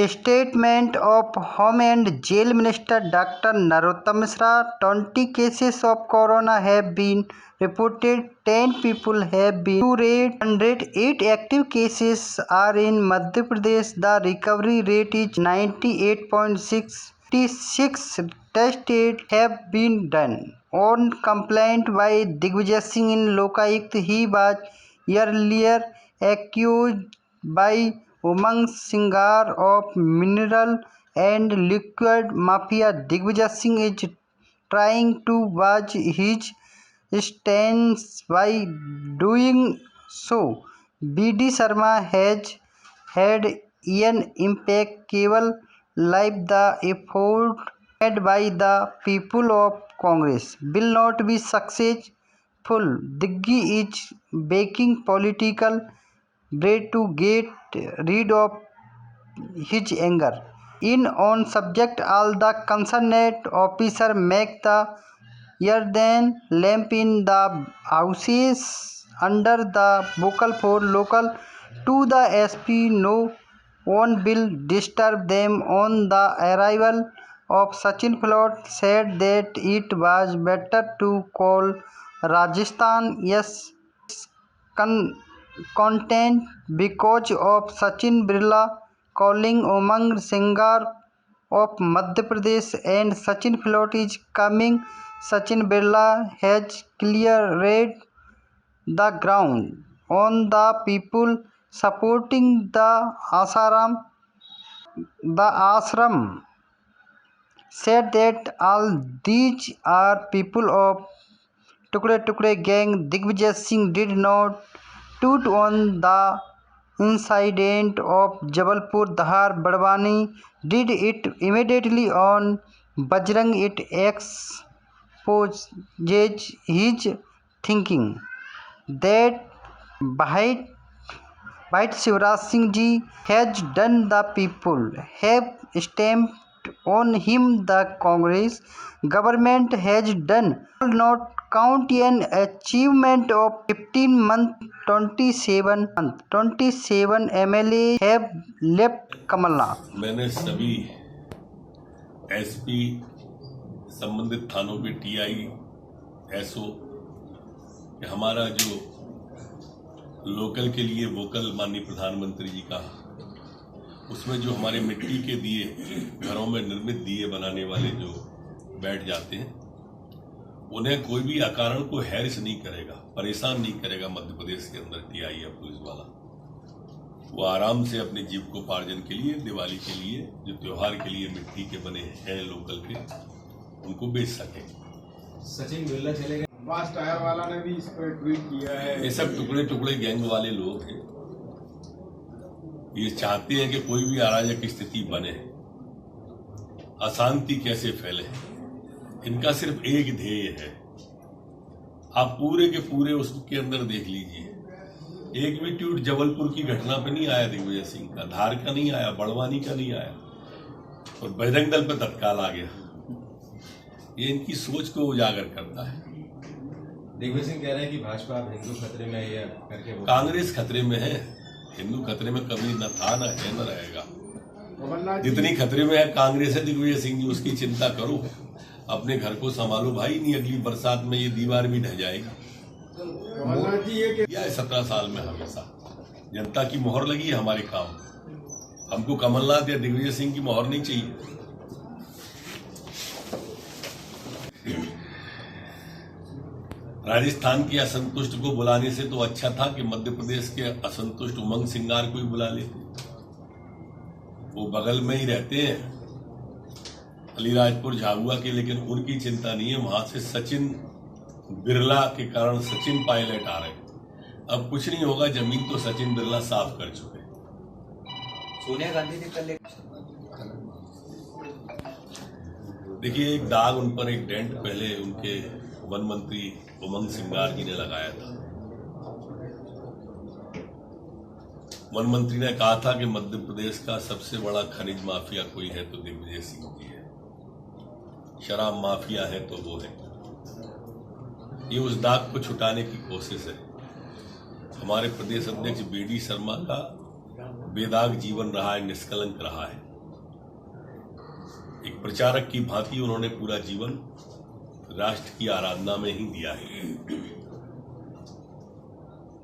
statement of Home and Jail Minister Dr. Narottam Mishra. 20 cases of corona have been reported. 10 people have been cured. 108 active cases are in Madhya Pradesh. The recovery rate is 98.6. 56 tests have been done. On complaint by Digvijay Singh in Lokayukt, he was earlier accused by Umang Singar of mineral and liquid mafia. Digvijay Singh is trying to watch his stance by doing so. B.D. Sharma has had an impeccable life. The effort made by the people of Congress will not be successful. Diggi is baking political bread to get rid of his anger. In on subject, all the concerned officer make the earthen lamp in the houses under the vocal for local to the SP. No one will disturb them. On the arrival of Sachin Pilot said that it was better to call Rajasthan yes content because of Sachin Birla calling Umang Singar of Madhya Pradesh and Sachin Pilot is coming. Sachin Birla has cleared the ground on the people supporting the ashram said that all these are people of Tukde Tukde gang. Digvijay Singh did not toot on the incident of Jabalpur. Dhar Badwani did it immediately on Bajrang. It exposes his thinking that Bhait Shivraj Singh Ji has done. The people have stamped on him. The Congress government has done. Not count an achievement of 15 months. 27 MLA have left Kamalnath. मैंने सभी SP संबंधित थानों पे TI SO हमारा जो local के लिए vocal माननीय प्रधानमंत्री जी का उसमें जो हमारे मिट्टी के दिए घरों में निर्मित दिए बनाने वाले जो बैठ जाते हैं उन्हें कोई भी अकारण को हैरिस नहीं करेगा, परेशान नहीं करेगा। मध्य प्रदेश के अंदर टीआई या पुलिस वाला वो आराम से अपने जीविकोपार्जन के लिए, दिवाली के लिए, जो त्योहार के लिए मिट्टी के बने हैं लोकल के, उनको बेच सके। सचिन बिरला चले गए, फास्ट टायर वाला ने भी इस पर ट्वीट किया है। ये सब टुकड़े टुकड़े गैंग वाले लोग हैं। ये चाहते हैं कि कोई भी अराजक स्थिति बने, अशांति कैसे फैले। इनका सिर्फ एक ध्येय है, आप पूरे के पूरे उसके अंदर देख लीजिए। एक भी ट्वीट जबलपुर की घटना पे नहीं आया दिग्विजय सिंह का, धार का नहीं आया, बड़वानी का नहीं आया, और बजरंग दल पे तत्काल आ गया। ये इनकी सोच को उजागर करता है। दिग्विजय सिंह कह रहे हैं कि भाजपा हिंदू खतरे में है करके, कांग्रेस खतरे में है। हिंदू खतरे में कभी न था, न है, न रहेगा। जितनी खतरे में है कांग्रेस है दिग्विजय सिंह जी, उसकी चिंता करो, अपने घर को संभालो भाई। नहीं अगली बरसात में ये दीवार भी ढह जाएगी। 17 साल में हमेशा जनता की मोहर लगी है हमारे काम। हमको कमलनाथ या दिग्विजय सिंह की मोहर नहीं चाहिए। राजस्थान के असंतुष्ट को बुलाने से तो अच्छा था कि मध्य प्रदेश के असंतुष्ट उमंग सिंगार को ही बुला लेते। वो बगल में ही रहते हैं, अलीराजपुर झाबुआ के, लेकिन उनकी चिंता नहीं है। वहां से सचिन बिरला के कारण सचिन पायलट आ रहे। अब कुछ नहीं होगा, जमीन तो सचिन बिरला साफ कर चुके। सोनिया गांधी ने कल देखिए, एक दाग उन पर, एक डेंट पहले उनके वन मंत्री उमंग सिंगार जी ने लगाया था। वन मंत्री ने कहा था कि मध्य प्रदेश का सबसे बड़ा खनिज माफिया कोई है तो दिग्विजय सिंह जी है, शराब माफिया है तो वो है। ये उस दाग को छुटाने की कोशिश है। हमारे प्रदेश अध्यक्ष बीडी शर्मा का बेदाग जीवन रहा है, निष्कलंक रहा है। एक प्रचारक की भांति उन्होंने पूरा जीवन राष्ट्र की आराधना में ही दिया है।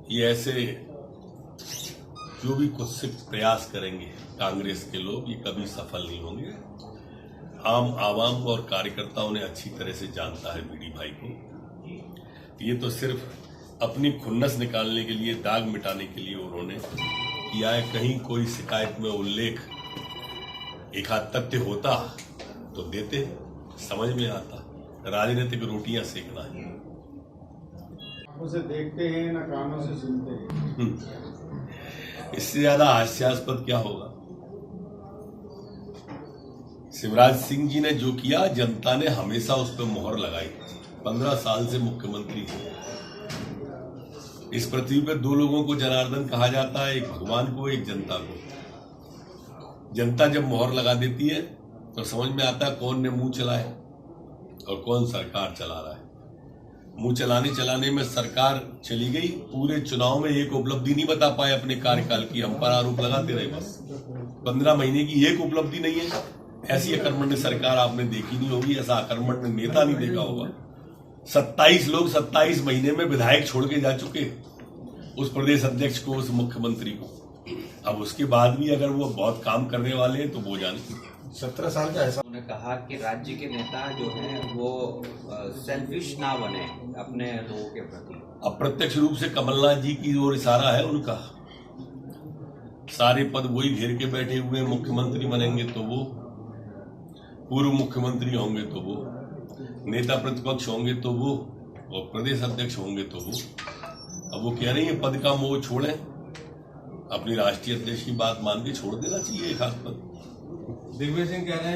ये ऐसे जो भी कुछ से प्रयास करेंगे कांग्रेस के लोग, ये कभी सफल नहीं होंगे। आम आवाम और कार्यकर्ताओं ने अच्छी तरह से जानता है बीडी भाई को। ये तो सिर्फ अपनी खुन्नस निकालने के लिए, दाग मिटाने के लिए उन्होंने किया है। कहीं कोई शिकायत में उल्लेख एक आध तथ्य होता तो देते, समझ में आता। राजनीतिक रोटियां सेकना है। आंखों से देखते हैं ना कानों से सुनते हैं। इससे ज्यादा हास्यास्पद क्या होगा। शिवराज सिंह जी ने जो किया, जनता ने हमेशा उस पर मोहर लगाई। 15 साल से मुख्यमंत्री थे। इस पृथ्वी पर दो लोगों को जनार्दन कहा जाता है, एक भगवान को, एक जनता को। जनता जब मोहर लगा देती है तो समझ में आता है कौन ने मुंह चलाया और कौन सरकार चला रहा है। मुंह चलाने में सरकार चली गई, पूरे चुनाव में एक उपलब्धि नहीं बता पाए अपने कार्यकाल की, हम पर आरोप लगाते रहे बस। 15 महीने की एक उपलब्धि नहीं है। ऐसी अकर्मण्य सरकार आपने देखी नहीं होगी, ऐसा अकर्मण्य नेता नहीं देखा होगा। 27 लोग 27 महीने में विधायक छोड़ के जा चुके, उस प्रदेश अध्यक्ष को, उस मुख्यमंत्री को। अब उसके बाद भी अगर वो बहुत काम करने वाले हैं तो वो जाने। 17 साल का ऐसा उन्होंने कहा कि राज्य के नेता जो हैं वो सेल्फिश ना बने अपने लोगों के प्रति। अप्रत्यक्ष रूप से कमलनाथ जी की ओर इशारा है उनका। सारे पद वही घेर के बैठे हुए, मुख्यमंत्री बनेंगे तो वो, पूर्व मुख्यमंत्री होंगे तो वो, नेता प्रतिपक्ष होंगे तो वो, और प्रदेश अध्यक्ष होंगे तो वो। अब वो कह रही है पद का मोह छोड़ें, अपनी राष्ट्रीय अध्यक्ष की बात मान के छोड़ देना चाहिए एक हाथ पद। दिग्विजय सिंह कह रहे हैं